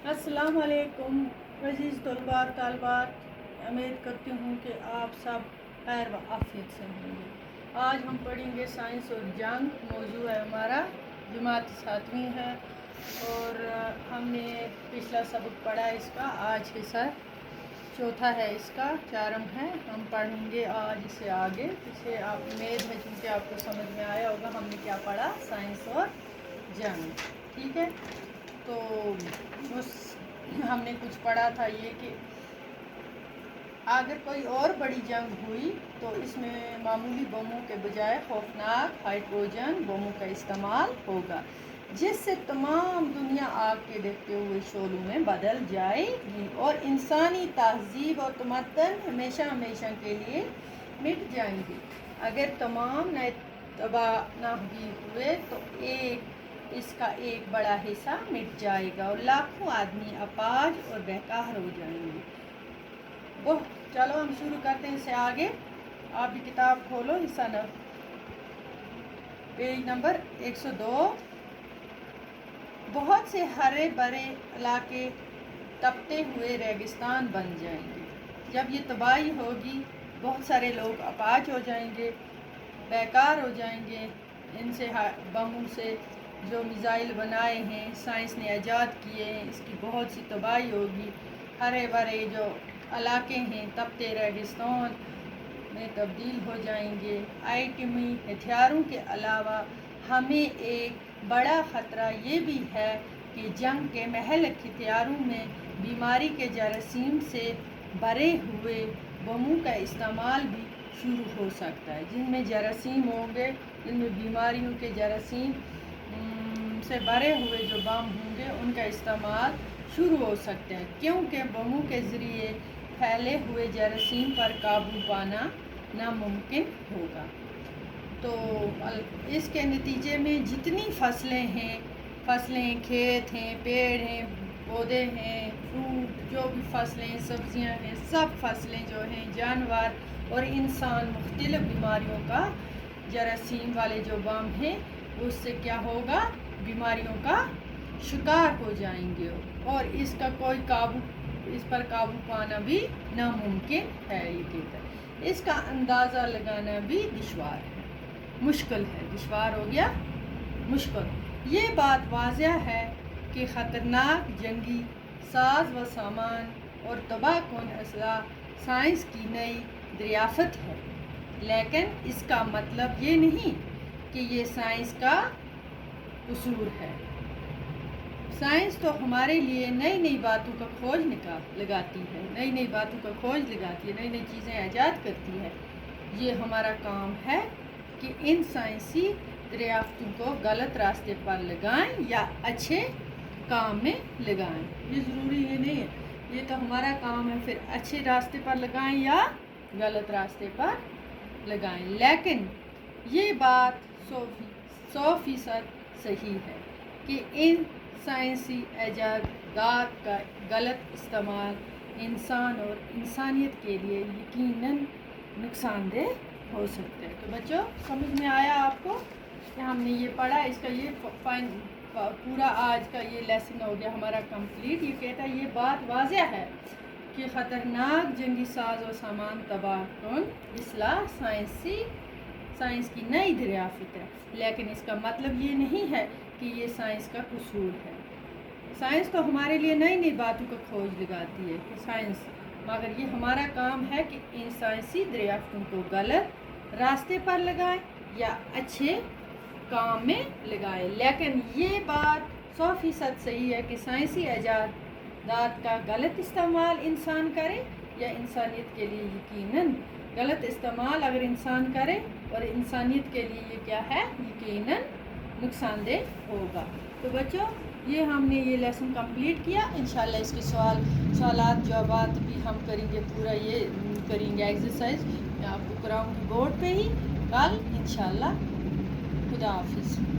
अस्सलाम वालेकुम अज़ीज़ तलबा तालबात, उम्मीद करती हूँ कि आप सब खैर व आफियत से होंगे। आज हम पढ़ेंगे साइंस और जंग। मौजू है हमारा जमात 7वीं है और हमने पिछला सबक पढ़ा इसका। आज हिस्सा चौथा है, इसका 4 है। हम पढ़ेंगे आज इससे आगे। इसे आप उम्मीद है क्योंकि आपको समझ में आया होगा हमने क्या पढ़ा, साइंस और जंग। ठीक है, तो उस हमने कुछ पढ़ा था ये कि अगर कोई और बड़ी जंग हुई तो इसमें मामूली बमों के बजाय खौफनाक हाइड्रोजन बमों का इस्तेमाल होगा, जिससे तमाम दुनिया आग के देखते हुए शोलों में बदल जाएगी और इंसानी तहजीब और तमद्दुन हमेशा हमेशा के लिए मिट जाएंगे। अगर तमाम नए तबाह ना भी हुए तो इसका एक बड़ा हिस्सा मिट जाएगा और लाखों आदमी अपाज और बेकार हो जाएंगे। ओह, चलो हम शुरू करते हैं इससे आगे। आप भी किताब खोलो, हिस्सा न पेज नंबर 102। बहुत से हरे भरे इलाके तपते हुए रेगिस्तान बन जाएंगे। जब ये तबाही होगी, बहुत सारे लोग अपाज हो जाएंगे, बेकार हो जाएंगे। इनसे बमों से जो मिसाइल बनाए हैं, साइंस ने ईजाद किए हैं, इसकी बहुत सी तबाही होगी। हरे भरे जो इलाके हैं तपते रेगिस्तान में तब्दील हो जाएंगे। एटमी हथियारों के अलावा हमें एक बड़ा ख़तरा ये भी है कि जंग के महलक हथियारों में बीमारी के जरासीम से भरे हुए बमों का इस्तेमाल भी शुरू हो सकता है, जिनमें जरासीम होंगे, जिनमें बीमारियों के जरासीम से भरे हुए जो बम होंगे उनका इस्तेमाल शुरू हो सकते हैं, क्योंकि बमों के ज़रिए फैले हुए जरासीम पर काबू पाना नामुमकिन होगा। तो इसके नतीजे में जितनी फसलें, खेत हैं, पेड़ हैं, पौधे हैं, फ्रूट, जो भी फसलें, सब्जियां हैं, सब फसलें जो हैं, जानवर और इंसान मुख्तलिफ बीमारियों का जरासीम वाले जो बम हैं उससे क्या होगा, बीमारियों का शिकार हो जाएंगे और इस पर काबू पाना भी नामुमकिन है। ये कहता है इसका अंदाज़ा लगाना भी मुश्किल है। दुश्वार हो गया, मुश्किल। ये बात वाज़ह है कि ख़तरनाक जंगी साज व सामान और तबाहकुन असला साइंस की नई दरियाफ़त है, लेकिन इसका मतलब ये नहीं कि ये साइंस का कसूर है। साइंस तो हमारे लिए नई नई बातों का खोज लगाती है, नई नई बातों का खोज लगाती है, नई नई चीज़ें ईजाद करती है। ये हमारा काम है कि इन साइंसी दरियाफ्तों को गलत रास्ते पर लगाएं या अच्छे काम में लगाएं। ये ज़रूरी ये नहीं है, ये तो हमारा काम है, फिर अच्छे रास्ते पर लगाएं या गलत रास्ते पर लगाएं। लेकिन ये बात 100% सही है कि इन साइंसी ईजादात का गलत इस्तेमाल इंसान और इंसानियत के लिए यकीनन नुकसानदेह हो सकता है। तो बच्चों, समझ में आया आपको कि हमने ये पढ़ा, इसका ये पूरा आज का ये लेसन हो गया हमारा कंप्लीट। ये कहता है, ये बात वाज़ह है कि ख़तरनाक जंगी साज और सामान तबाहकुन इसलाह साइंस की नई दरियाफ़त है, लेकिन इसका मतलब ये नहीं है कि ये साइंस का कसूर है। साइंस तो हमारे लिए नई नई बातों का खोज लगाती है कि साइंस, मगर ये हमारा काम है कि इन साइंसी दरियाफ़तों को गलत रास्ते पर लगाएं या अच्छे काम में लगाएं। लेकिन ये बात 100% सही है कि साइंसी ईजादात का गलत इस्तेमाल इंसान करे या इंसानियत के लिए यकीनन गलत इस्तेमाल अगर इंसान करे और इंसानियत के लिए ये क्या है, यकीनन नुकसानदेह होगा। तो बच्चों, ये हमने ये लेसन कंप्लीट किया। इंशाल्लाह इसके सवालात जवाबात भी हम करेंगे, पूरा ये करेंगे एक्सरसाइज मैं आपको कराऊंगी बोर्ड पे ही कल इंशाल्लाह। खुदा हाफिज़।